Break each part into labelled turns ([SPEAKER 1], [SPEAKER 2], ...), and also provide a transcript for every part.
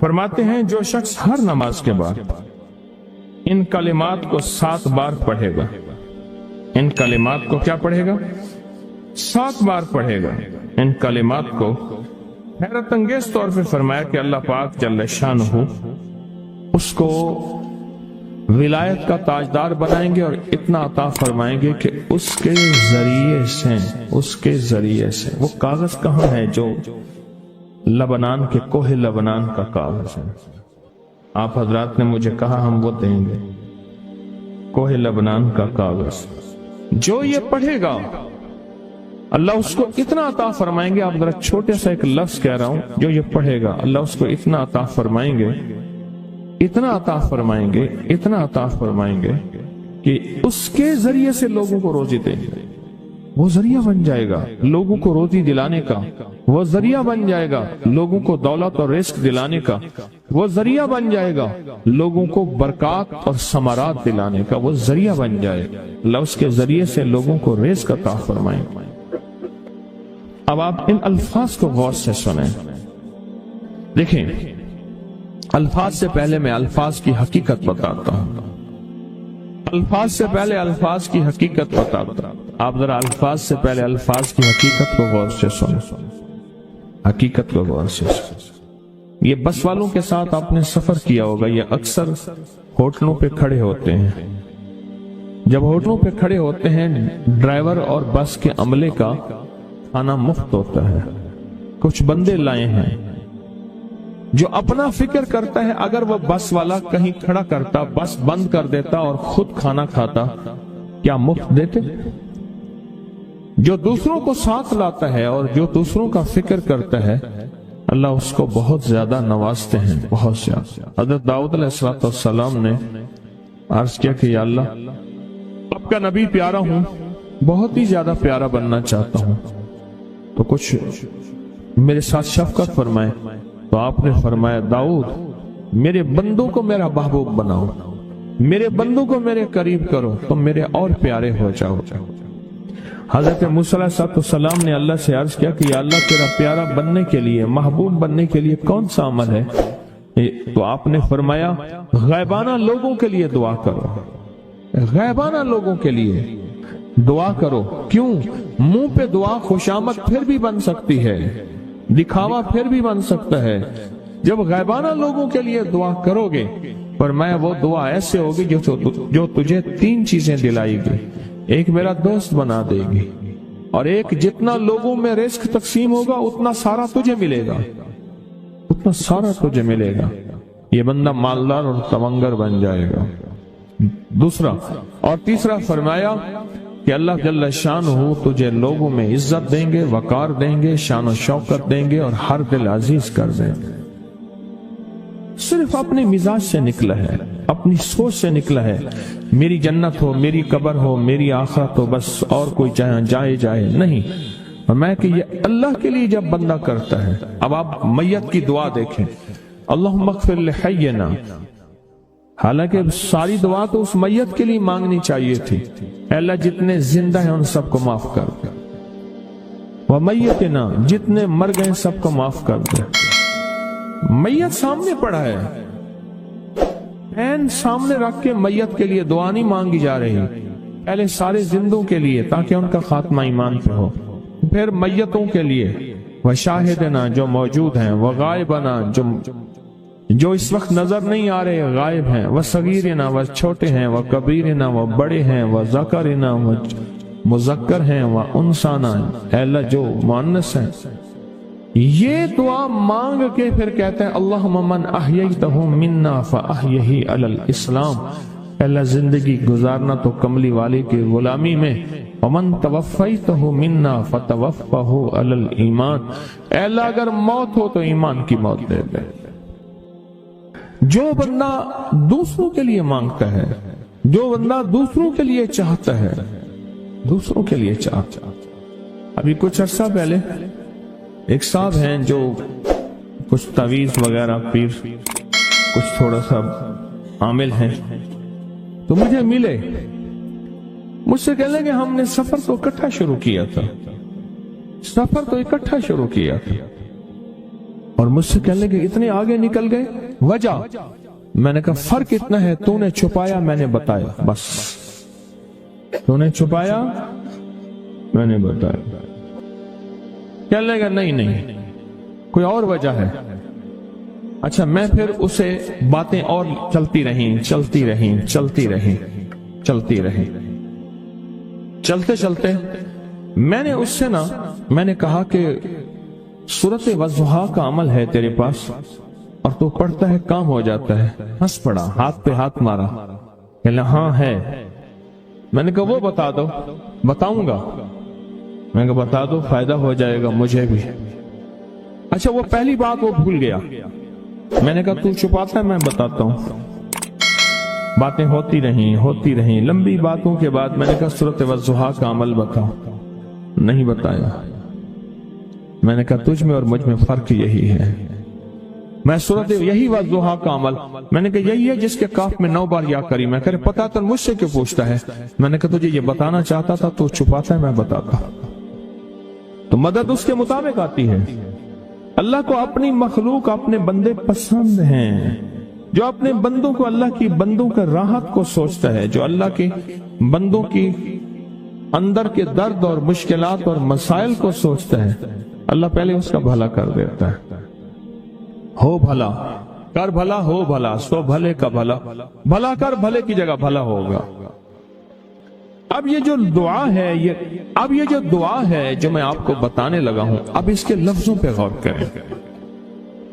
[SPEAKER 1] फरमाते हैं जो शख्स हर नमाज के बाद इन कलिमात को 7 बार पढ़ेगा, इन कलिमात को क्या पढ़ेगा? 7 बार पढ़ेगा। इन कलिमात को हैरत अंगेज तौर पे फरमाया कि अल्लाह पाक जल्ल शानहू उसको विलायत का ताजदार बनाएंगे और इतना अता फरमाएंगे कि उसके जरिए से वो कागज कहाँ है जो लबनान के कोहे लबनान का कागज है। आप हजरात ने मुझे कहा हम वो देंगे, कोहे लबनान का कागज। जो ये पढ़ेगा अल्लाह उसको इतना अता फरमाएंगे। आप जरा छोटे सा एक लफ्ज कह रहा हूं, जो ये पढ़ेगा अल्लाह उसको इतना अता फरमाएंगे, इतना अता फरमाएंगे, इतना अता फरमाएंगे कि उसके जरिए से लोगों को रोजी देंगे। वो जरिया बन जाएगा लोगों को रोजी दिलाने का, वो जरिया बन जाएगा लोगों को दौलत और रिस्क दिलाने का, वो जरिया बन जाएगा लोगों को बरकत और समारात दिलाने का, वो जरिया बन जाएगा। अल्लाह उसके जरिए से लोगों को रिस्क अता फरमाएंगे। अब आप इन अल्फाज को गौर से सुने। देखें, अल्फाज से पहले मैं अल्फाज की हकीकत बताता हूं। अल्फाज से पहले अल्फाज की हकीकत बताता हूं। आप जरा अल्फाज से पहले अल्फाज की हकीकत को गौर से सुने, हकीकत को गौर से सुने। ये बस वालों के साथ आपने सफर किया होगा, ये अक्सर होटलों पे खड़े होते हैं। जब होटलों पे खड़े होते हैं, ड्राइवर और बस के अमले का खाना मुफ्त होता है। कुछ बंदे लाए हैं जो अपना फिक्र करता है, अगर वो बस वाला कहीं खड़ा करता, बस बंद कर देता और खुद खाना खाता, क्या मुफ्त देते? जो दूसरों को साथ लाता है और जो दूसरों का फिक्र करता है, अल्लाह उसको बहुत ज्यादा नवाजते हैं, बहुत ज्यादा। हज़रत दाऊद अलैहिस्सलाम ने अर्ज किया कि या अल्लाह, आपका नबी प्यारा हूं, बहुत ही ज्यादा प्यारा बनना चाहता हूं, तो कुछ मेरे साथ शफकत फरमाए। तो आपने फरमाया, दाऊद मेरे बंदों को मेरा महबूब बनाओ, मेरे बंदों को मेरे करीब करो, तो मेरे और प्यारे हो जाओ। हजरत मूसा अलैहिस्सलाम ने अल्लाह से अर्ज किया कि या अल्लाह, तेरा प्यारा बनने के लिए, महबूब बनने के लिए कौन सा अमल है? तो आपने फरमाया, गैबाना लोगों के लिए दुआ करो, गैबाना लोगों के लिए दुआ करो। क्यों? मुंह पे दुआ खुशामद फिर भी बन सकती है, दिखावा फिर भी बन सकता है। जब गैबाना लोगों के लिए दुआ करोगे, पर मैं वो दुआ ऐसे होगी जो तुझे 3 चीजें दिलाएगी। एक मेरा दोस्त बना देगी, और एक जितना लोगों में रिस्क तकसीम होगा उतना सारा तुझे मिलेगा, उतना सारा तुझे मिलेगा। ये बंदा मालदार और तवंगर बन जाएगा। दूसरा और तीसरा फरमाया कि अल्लाह जल्ल शानहू तुझे लोगों में इज्जत देंगे, वकार देंगे, शान और शौकत देंगे और हर दिल अजीज कर देंगे। सिर्फ अपने मिजाज से निकला है, अपनी सोच से निकला है, मेरी जन्नत हो, मेरी कब्र हो, मेरी आखिरत हो, बस और कोई चाहे जाए जाए नहीं। और मैं कि ये अल्लाह के लिए जब बंदा करता है। अब आप मैयत की दुआ देखें, अल्लाहुम्मा अग़फिर लिहय्यिना, हालांकि सारी दुआ तो उस मैयत के लिए मांगनी चाहिए थी। अल्लाह जितने जिंदा हैं उन सबको माफ कर दे, वह मैयतना, जितने मर गए सबको माफ कर दे। मैयत सामने पड़ा है, पैन सामने रख के मैयत के लिए दुआ नहीं मांगी जा रही, पहले सारे जिंदों के लिए ताकि उनका खात्मा ईमान पे हो, फिर मैयतों के लिए, वह शाहिदना जो मौजूद हैं, वह गायबना जो इस वक्त नजर नहीं आ रहे, गायब हैं, वह सगीरना वह छोटे हैं, वह कबीरना वह बड़े हैं, वह ज़करना वह मुज़क्कर हैं, वह उनसाना अल्लाह जो मुअन्नस है। ये दुआ मांग के फिर कहते हैं, अल्लाहुम्मा मन अहयैतहु मिन्ना फअहयिही अलल इस्लाम, अल्लाह जिंदगी गुजारना तो कमली वाले की गुलामी में, वमन तवफ़्फ़ैतहु मिन्ना फतवफ़्फ़हु अलल ईमान, अल्लाह अगर मौत हो तो ईमान की मौत दे दे। जो बंदा दूसरों के लिए मांगता है, जो बंदा दूसरों के लिए चाहता है, दूसरों के लिए चाहता। अभी कुछ अर्सा पहले एक साहब हैं जो कुछ तावीज वगैरह पीर, कुछ थोड़ा सा आमिल हैं, तो मुझे मिले, मुझसे कह लगे हमने सफर तो इकट्ठा शुरू किया था, सफर तो इकट्ठा शुरू किया था, اور مجھ سے کہنے لگے اتنے آگے نکل گئے، وجہ؟ میں نے کہا فرق اتنا ہے، تو نے چھپایا میں نے بتایا، بس تو نے چھپایا میں نے بتایا۔ کہنے لگا نہیں کوئی اور وجہ ہے۔ اچھا، میں پھر اسے باتیں اور چلتی رہیں۔ چلتے چلتے میں نے اس سے میں نے کہا کہ سورت والضحیٰ کا عمل ہے تیرے پاس اور تو پڑھتا ہے کام ہو جاتا ہے۔ ہنس پڑا، ہاتھ پہ ہاتھ مارا، کہنا ہاں ہے۔ میں نے کہا وہ بتا دو۔ بتاؤں گا، میں نے کہا بتا دو، فائدہ ہو جائے گا مجھے بھی۔ اچھا، وہ پہلی بات وہ بھول گیا۔ میں نے کہا تو چھپاتا ہے میں بتاتا ہوں۔ باتیں ہوتی رہیں لمبی باتوں کے بعد میں نے کہا سورت والضحیٰ کا عمل بتاؤ۔ نہیں بتایا۔ میں نے کہا تجھ میں اور مجھ میں فرق یہی ہے، میں سورت یہی والضحیٰ کا عمل، میں نے کہا یہی ہے جس کے کاف میں 9 بار یا کری۔ میں کہہ رہے پتا تو مجھ سے کیوں پوچھتا ہے؟ میں نے کہا تجھے یہ بتانا چاہتا تھا، تو چھپاتا ہے میں بتاتا۔ تو مدد اس کے مطابق آتی ہے۔ اللہ کو اپنی مخلوق، اپنے بندے پسند ہیں، جو اپنے بندوں کو، اللہ کی بندوں کا راحت کو سوچتا ہے، جو اللہ کے بندوں کی اندر کے درد اور مشکلات اور مسائل کو سوچتا ہے، اللہ پہلے اس کا بھلا کر دیتا ہے۔ ہو بھلا کر بھلا، ہو بھلا سو بھلے کا بھلا، بھلا کر بھلے کی جگہ بھلا ہوگا۔ اب یہ جو دعا ہے جو میں آپ کو بتانے لگا ہوں، اب اس کے لفظوں پہ غور کریں۔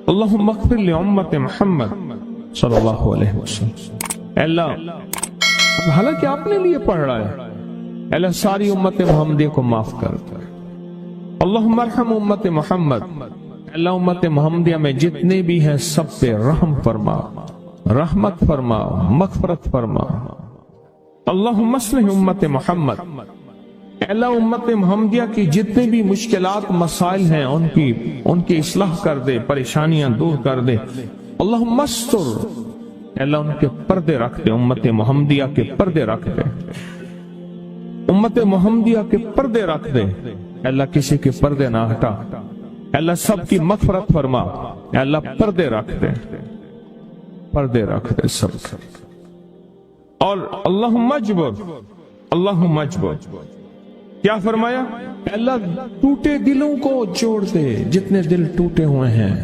[SPEAKER 1] اللہم اغفر لامت محمد صلی اللہ علیہ وسلم۔ اے اللہ، حالانکہ آپ نے لیے پڑھ رہا ہے، اے اللہ ساری امت محمدیہ کو معاف کر دے۔ اللہم ارحم امت محمد، اے اللہ امت محمدیہ میں جتنے بھی ہیں سب پہ رحم فرما، رحمت فرما، مغفرت فرما۔ اللہم اصلح امت محمد، اے اللہ امت محمدیہ کی جتنے بھی مشکلات مسائل ہیں ان کی اصلاح کر دے، پریشانیاں دور کر دے۔ اللہم استر، اے اللہ ان کے پردے رکھ دے، امت محمدیہ کے پردے رکھ دے، امت محمدیہ کے پردے رکھ دے۔ اے اللہ کسی کے پردے نہ ہٹا، اے اللہ سب کی مغفرت فرما، اے اللہ پردے رکھ دے، پردے رکھ دے سب۔ اور اللہم اجبر، کیا فرمایا؟ اے اللہ ٹوٹے دلوں کو جوڑ دے، جتنے دل ٹوٹے ہوئے ہیں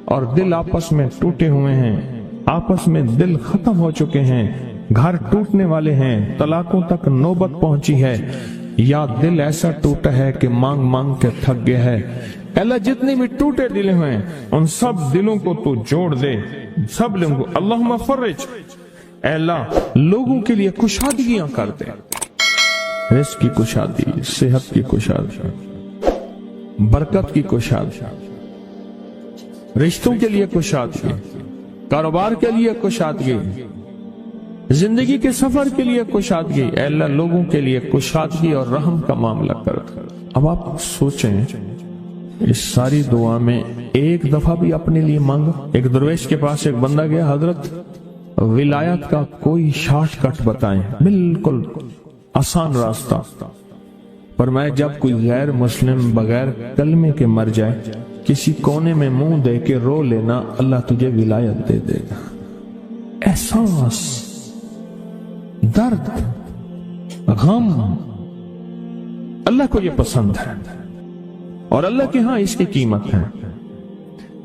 [SPEAKER 1] اور دل آپس میں ٹوٹے ہوئے ہیں، آپس میں دل ختم ہو چکے ہیں، گھر ٹوٹنے والے ہیں، طلاقوں تک نوبت پہنچی ہے، یا دل ایسا ٹوٹا ہے کہ مانگ مانگ کے تھک گیا ہے۔ اے اللہ جتنے بھی ٹوٹے دل ہیں ان سب دلوں کو تو جوڑ دے، سب لوگوں کو۔ اللہم فرج، اے اللہ لوگوں کے لیے کشادگیاں کر دے، رزق کی کشادگی، صحت کی کشادگی، برکت کی کشادگی، رشتوں کے لیے کشادگی، کاروبار کے لیے کشادگی، زندگی کے سفر کے لیے کشادگی۔ اے اللہ لوگوں کے لیے کشادگی اور رحم کا معاملہ کر۔ اب آپ سوچیں اس ساری دعا میں ایک دفعہ بھی اپنے لیے مانگا؟ ایک درویش کے پاس ایک بندہ گیا، حضرت ولایت کا کوئی شارٹ کٹ بتائیں، بالکل آسان راستہ۔ فرمایا جب کوئی غیر مسلم بغیر کلمے کے مر جائے، کسی کونے میں منہ دے کے رو لینا، اللہ تجھے ولایت دے دے گا۔ احساس، درد، غم، اللہ کو یہ پسند ہے، اور اللہ کے ہاں اس کی قیمت ہے،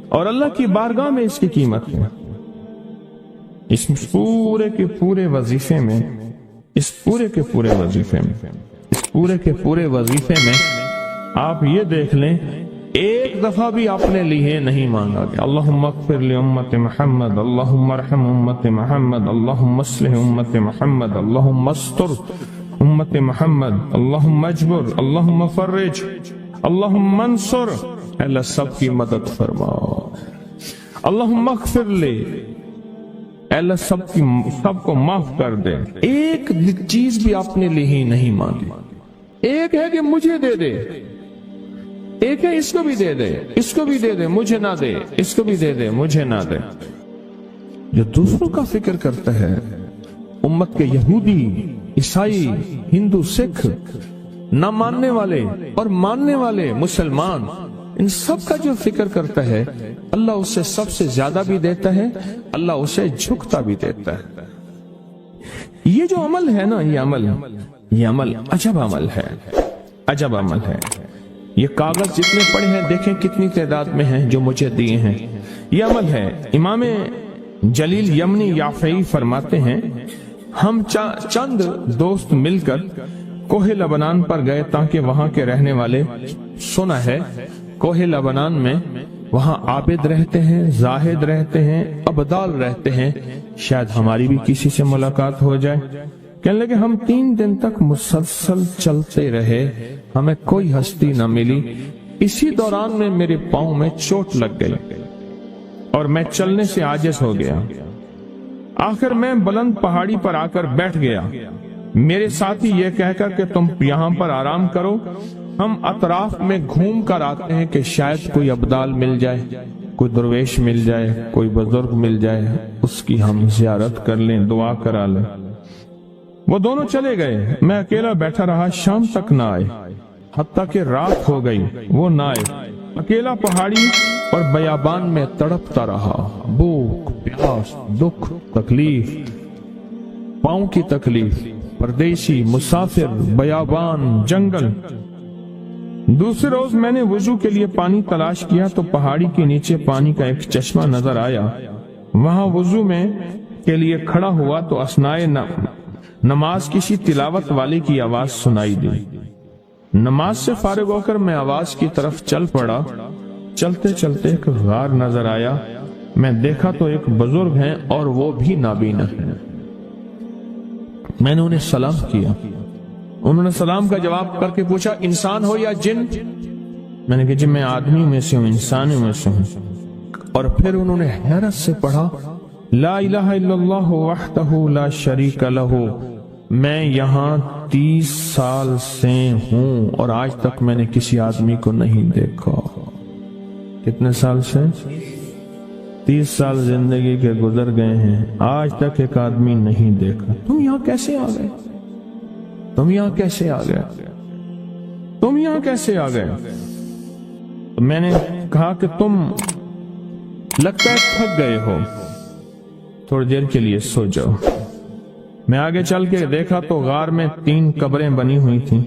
[SPEAKER 1] اور اللہ کی بارگاہ میں اس کی قیمت ہے۔ اس پورے کے پورے وظیفے میں، اس پورے کے پورے وظیفے میں آپ یہ دیکھ لیں ایک دفعہ بھی آپ نے لیے نہیں مانگا کہ اللہم اغفر لامت محمد، اللہم ارحم امت محمد، اللہم اصلح امت محمد، اللہم استر امت محمد، اللہم اجبر، اللہم فرج، اللہم انصر۔ اللہ سب کی مدد فرما، اللہم اغفر لے، اللہ سب کو معاف کر دے۔ ایک چیز بھی آپ نے لی ہی نہیں مانگی۔ ایک ہے کہ مجھے دے دے، ایک ہے اس کو بھی دے دے، اس کو بھی دے دے، مجھے نہ دے، اس کو بھی دے دے، مجھے نہ دے۔ جو دوسروں کا فکر کرتا ہے، امت کے یہودی، عیسائی، ہندو، سکھ، نہ ماننے والے اور ماننے والے مسلمان، इन सब का जो फिक्र करता है अल्लाह उससे सबसे ज्यादा भी देता है, अल्लाह उसे झुकता भी देता है। ये जो अमल है ना, ये अमल अजब अमल है, अजब अमल है। ये कागज जितने पड़े हैं देखें कितनी तादाद में हैं जो मुझे दिए हैं, ये अमल है। इमाम जलील यमनी याफई फरमाते हैं, हम चंद दोस्त मिलकर कोहे लबनान पर गए ताकि वहां के रहने वाले, सुना है कोहे लबनान में वहां आबिद रहते हैं, जाहिद रहते हैं, अबदाल रहते हैं, शायद हमारी भी किसी से मुलाकात हो जाए। कहने लगे हम 3 दिन तक मुसलसल चलते रहे, हमें कोई हस्ती न मिली। इसी दौरान में मेरे पांव में चोट लग गई और मैं चलने से आजिज हो गया। आखिर मैं बुलंद पहाड़ी पर आकर बैठ गया। मेरे साथी ये कहकर कि तुम यहाँ पर आराम करो, हम अतराफ में घूम कर आते हैं कि शायद कोई अब्दाल मिल जाए, कोई दरवेश मिल जाए, कोई बुजुर्ग मिल जाए, उसकी हम जियारत कर लें, दुआ करा लें। वो दोनों चले गए, मैं अकेला बैठा रहा। शाम तक ना आए, हत्ता कि रात हो गई, वो ना आए। अकेला पहाड़ी और बयाबान में तड़पता रहा। भूख, प्यास, दुख, तकलीफ, पांव की तकलीफ, परदेशी, मुसाफिर, बयाबान, जंगल। दूसरे रोज मैंने वुजू के लिए पानी तलाश किया तो पहाड़ी के नीचे पानी का एक चश्मा नजर आया। वहां वुजू में के लिए खड़ा हुआ तो असनाए नमाज किसी तिलावत वाले की आवाज सुनाई दी। नमाज से फारिग होकर मैं आवाज की तरफ चल पड़ा। चलते चलते एक गार नजर आया। मैं देखा तो एक बुजुर्ग हैं और वो भी नाबीना है। मैंने उन्हें सलाम किया। उन्होंने सलाम का जवाब करके पूछा, इंसान हो या जिन? मैंने कहा जी मैं आदमी में से हूं, इंसान में से हूं। और फिर उन्होंने हैरत से पढ़ा, ला इलाहा इल्लल्लाह वहदहू ला शरीका लहू। मैं यहाँ 30 साल से हूं और आज तक मैंने किसी आदमी को नहीं देखा। कितने साल से? 30 साल जिंदगी के गुजर गए हैं, आज तक एक आदमी नहीं देखा। तुम यहाँ कैसे आ गए? तुम यहाँ कैसे आ गए? तुम यहाँ कैसे आ गए? तो मैंने कहा कि तुम लगता है थक गए हो, थोड़ी देर के लिए सो जाओ। मैं आगे चल के देखा तो गार में 3 कब्रें बनी हुई थीं।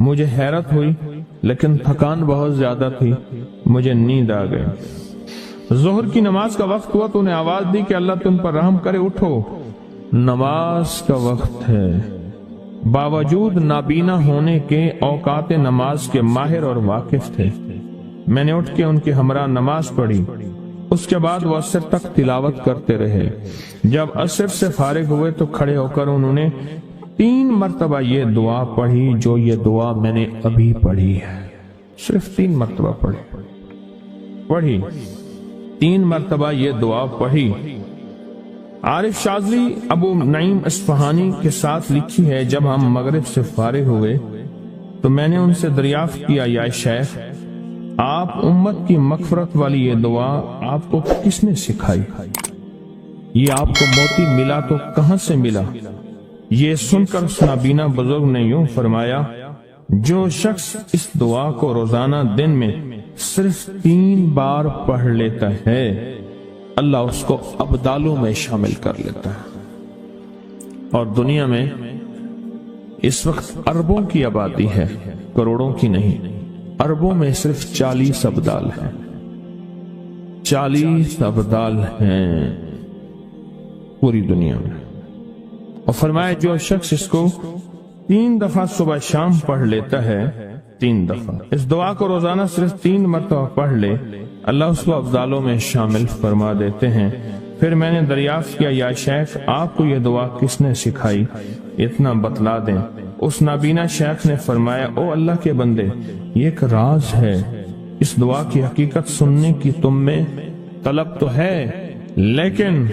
[SPEAKER 1] मुझे हैरत हुई लेकिन थकान बहुत ज्यादा थी, मुझे नींद आ गई। जोहर की नमाज का वक्त हुआ तो उन्हें आवाज दी कि अल्लाह तुम पर रहम करे, उठो, नमाज का वक्त है। बावजूद नाबीना होने के औकात नमाज के माहिर और वाकिफ थे। मैंने उठ के उनके हमरा नमाज पढ़ी। उसके बाद वो असर तक तिलावत करते रहे। जब असर से फारिग हुए तो खड़े होकर उन्होंने 3 मरतबा ये दुआ पढ़ी, जो ये दुआ मैंने अभी पढ़ी है। सिर्फ 3 मरतबा पढ़ी 3 मरतबा ये दुआ पढ़ी। आरिफ शाज़ली अबू नईम अस्फहानी के साथ लिखी है, जब हम मगरिब से फारिग हुए तो मैंने उनसे दरियाफ्त किया, या शेख आप उम्मत की मगफरत वाली ये दुआ आपको किसने सिखाई? ये आपको मोती मिला तो कहां से मिला? ये सुनकर उस नाबीना बुजुर्ग ने यूं फरमाया, जो शख्स इस दुआ को रोजाना दिन में सिर्फ 3 बार पढ़ लेता है, अल्लाह उसको अब्दालों में शामिल कर लेता है। और दुनिया में इस वक्त अरबों की आबादी है, करोड़ों की नहीं। अरबों में सिर्फ 40 अब्दाल हैं। 40 अब्दाल हैं पूरी दुनिया में। और फरमाया जो शख्स इसको 3 दफा सुबह शाम पढ़ लेता है, 3 दफा इस दुआ को रोजाना सिर्फ 3 मरतबा पढ़ ले, अल्लाह उसको अब्दालों में शामिल फरमा देते हैं। फिर मैंने दरियाफ्त किया, या शेख आपको ये दुआ किसने सिखाई? इतना बतला दें। उस नाबीना शेख ने फरमाया, ओ अल्लाह के बंदे, ये एक राज है। इस दुआ की हकीकत सुनने की तुम में तलब तो है, लेकिन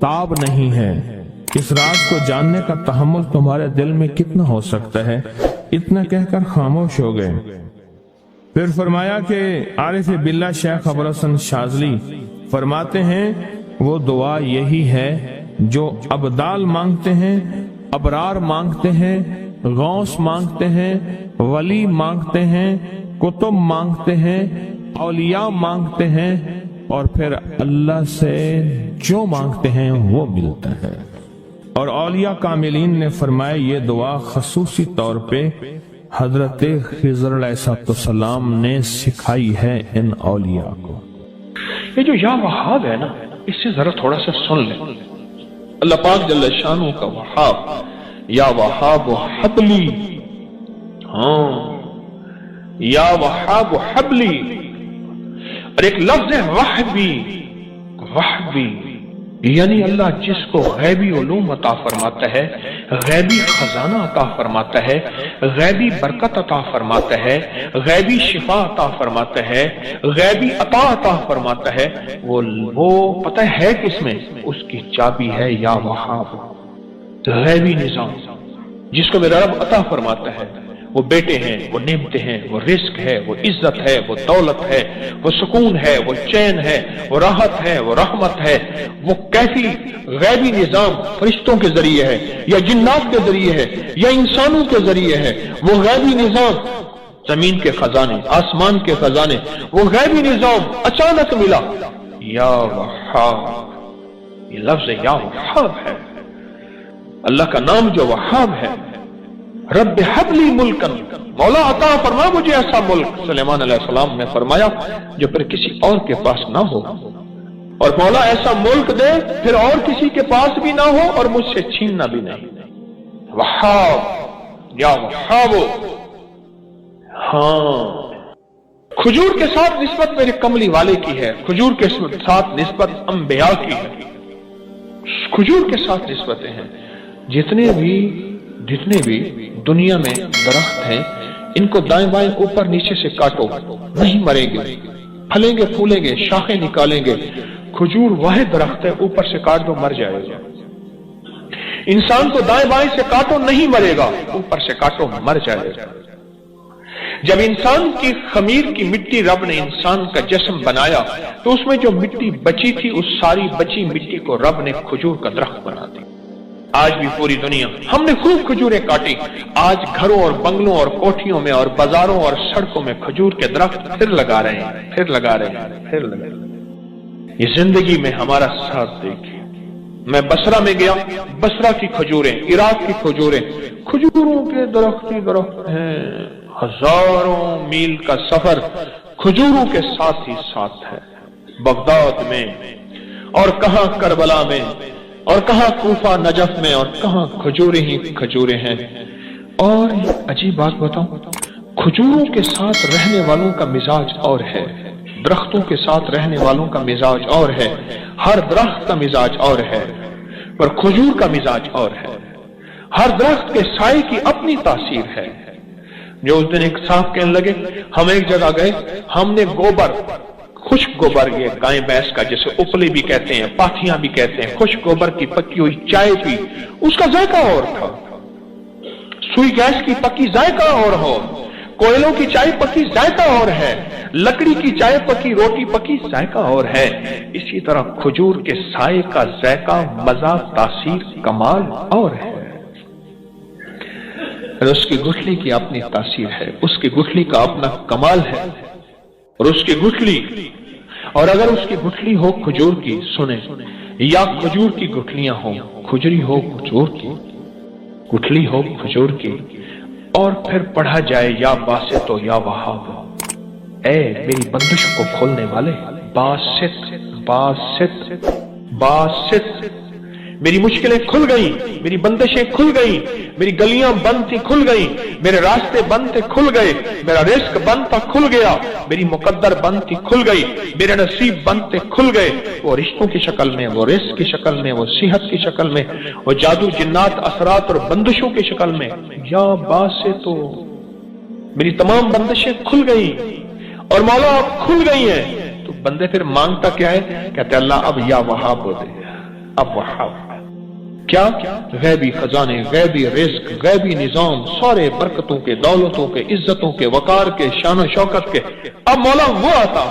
[SPEAKER 1] ताब नहीं है। इस राज को जानने का तहम्मुल तुम्हारे दिल में कितना हो सकता है? इतना कहकर खामोश हो गए। फिर फरमाया कि आरिफ बिल्ला शेख अबुल हसन शाज़ली फरमाते हैं, वो दुआ यही है जो अब्दाल मांगते हैं, अबरार मांगते हैं, गौस मांगते हैं, वली मांगते हैं, कुतुब मांगते हैं, औलिया मांगते हैं, और फिर अल्लाह से जो मांगते हैं वो मिलता है। और औलिया कामिलीन ने फरमाया ये दुआ खसूसी तौर पे हजरत खिज़र अलैहिस्सलाम ने सिखाई है इन औलिया को।
[SPEAKER 2] ये जो या वहाब है ना, इससे जरा थोड़ा सा सुन ले। अल्लाह पाक जल्ल शानु का वहाब, या वहाब हबली, हाँ या वहाब हबली। और एक लफ्ज है वहबी, वहबी यानी अल्लाह जिसको गैबी उलूम अता फरमाता है, गैबी खजाना अता फरमाता है, गैबी बरकत अता फरमाता है, गैबी शिफा अता फरमाता है, गैबी अता फरमाता है, वो पता है किसमें? उसकी चाबी है या वहाब, गैबी निजाम जिसको मेरा रब अता फरमाता है। वो बेटे हैं, वो नेमते हैं, वो रिस्क है, वो इज्जत है, वो दौलत है, वो सुकून है, वो चैन है, वो राहत है, वो रहमत है। वो कैसी गैबी निजाम फरिश्तों के जरिए है या जिन्नात के जरिए है या इंसानों के जरिए है, वो गैबी निजाम जमीन के खजाने, आसमान के खजाने, वो गैबी निजाम अचानक मिला। या वहाब, ये लफ्ज या वहाब है। अल्लाह का नाम जो वहाब है, रब हबली मुल्कन, मौला अता फरमा मुझे ऐसा मुल्क। सुलेमान अलैहिस्सलाम ने फरमाया जो फिर किसी और के पास ना हो, और मौला ऐसा मुल्क दे फिर और किसी के पास भी ना हो और मुझसे छीनना भी नहीं। वहाब या वहाबो, हाँ खजूर के साथ निस्बत मेरे कमली वाले की है, खजूर के साथ निस्बत अंबिया की है, खजूर के साथ निस्बतें हैं। जितने भी दुनिया में दरख्त हैं, इनको दाएं बाएं ऊपर नीचे से काटो, नहीं मरेंगे, फलेंगे फूलेंगे, शाखें निकालेंगे। खजूर वह दरख्त है, ऊपर से काट दो मर जाएगा। इंसान को दाएं बाएं से काटो नहीं मरेगा, ऊपर से काटो मर जाएगा। जब इंसान की खमीर की मिट्टी रब ने इंसान का जिस्म बनाया तो उसमें जो मिट्टी बची थी, उस सारी बची मिट्टी को रब ने खजूर का दरख्त बना दिया। आज भी पूरी दुनिया, हमने खूब खजूरें काटी, आज घरों और बंगलों और कोठियों में और बाजारों और सड़कों में खजूर के दरख्त फिर लगा रहे हैं, फिर लगा रहे हैं, फिर लगा रहे हैं। ये जिंदगी में हमारा साथ देखिए। मैं बसरा में गया, बसरा की खजूरें, इराक की खजूरें, खजूरों के दरख्त ही दरख्त हैं। हजारों मील का सफर खजूरों के साथ ही साथ है। बगदाद में और कहां करबला में और कहां कूफा नजफ में और कहां खजूरें ही खजूरें हैं। और अजीब बात बताऊं, खजूरों के साथ रहने वालों का मिजाज और है, दरख्तों के साथ रहने वालों का मिजाज और है। हर दरख्त का मिजाज और है, पर खजूर का मिजाज और है। हर दरख्त के साए की अपनी तासीर है। जो उस दिन एक साहब कहने लगे, हम एक जगह गए, हमने गोबर, खुश्क गोबर, ये गाय भैंस का जिसे उपले भी कहते हैं, पाथियां भी कहते हैं, खुश्क गोबर की पकी हुई चाय पी, उसका जायका और था। सुई गैस की पकी जायका और हो, कोयलों की चाय पकी जायका और है, लकड़ी की चाय पकी, रोटी पकी जायका और है। इसी तरह खजूर के साए का जायका, मजा, तासीर, कमाल और है। उसकी गुठली की अपनी तासीर है, उसकी गुठली का अपना कमाल है। और उसकी गुठली, और अगर उसकी गुठली हो खजूर की, सुने, या खजूर की गुठलियां हो, खुजरी हो खजूर की, गुठली हो खजूर की, और फिर पढ़ा जाए या बासित या वहाब, ए मेरी बंदिश को खोलने वाले, बासित बासित बासित, मेरी मुश्किलें खुल गई, मेरी बंदिशें खुल गई, मेरी गलियां बंद थी खुल गई, मेरे रास्ते बंद थे खुल गए, मेरा रिस्क बंद था खुल गया, मेरी मुकद्दर बंद थी खुल गई, मेरे नसीब बंद थे खुल गए। वो रिश्तों की शक्ल में, वो रिस्क की शक्ल में, वो सेहत की शक्ल में, वो जादू जिन्नात असरात और बंदिशों की शक्ल में, या बात से तो मेरी तमाम बंदिशें खुल गई और मौला अब खुल गई हैं। तो बंदे फिर मांगता क्या है? कहते अल्लाह अब या वहाब हो दे, अब वहाब क्या? गैबी खजाने, गैबी रिस्क, गैबी निजाम, सारे बरकतों के, दौलतों के, इज्जतों के, वकार के, शान शौकत के, अब मौला वो आता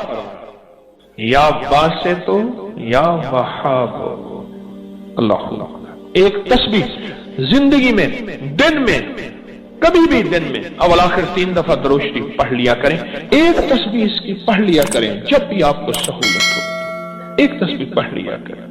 [SPEAKER 2] या बात से तो या वहाब। अल्लाह। एक तस्बीह जिंदगी में, दिन में کبھی بھی دن میں اول آخر 3 دفعہ درود شریف پڑھ لیا کریں، ایک تسبیح اس کی پڑھ لیا کریں، جب بھی آپ کو سہولت ہو ایک تسبیح پڑھ لیا کریں۔